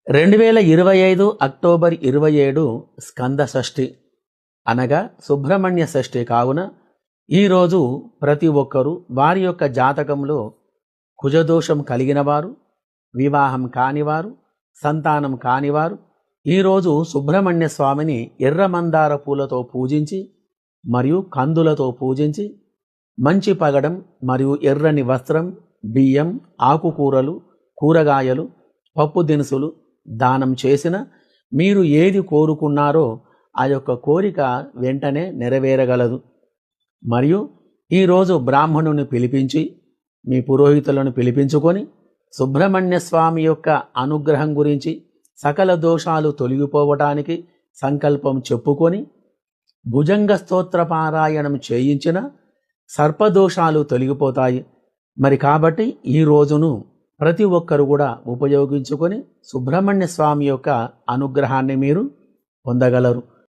2025 October 27 Skanda షష్ఠి అనగా సుబ్రహ్మణ్య షష్ఠి కావున ఈరోజు ప్రతి ఒక్కరూ వారి యొక్క జాతకంలో కుజదోషం కలిగిన వారు, వివాహం కానివారు, సంతానం కానివారు ఈరోజు సుబ్రహ్మణ్య స్వామిని ఎర్ర మందార పూలతో పూజించి మరియు కందులతో పూజించి మంచి పగడం మరియు ఎర్రని వస్త్రం, బియ్యం, ఆకుకూరలు, కూరగాయలు, పప్పు దినుసులు దానం చేసిన మీరు ఏది కోరుకున్నారో ఆ యొక్క కోరిక వెంటనే నెరవేరగలదు. మరియు ఈరోజు బ్రాహ్మణుని పిలిపించి మీ పురోహితులను పిలిపించుకొని సుబ్రహ్మణ్య స్వామి యొక్క అనుగ్రహం గురించి సకల దోషాలు తొలగిపోవటానికి సంకల్పం చెప్పుకొని భుజంగ స్తోత్ర పారాయణం చేయించిన సర్పదోషాలు తొలగిపోతాయి. మరి కాబట్టి ఈ రోజును ప్రతి ఒక్కరు కూడా ఉపయోగించుకొని సుబ్రహ్మణ్య స్వామి యొక్క అనుగ్రహాన్ని మీరు పొందగలరు.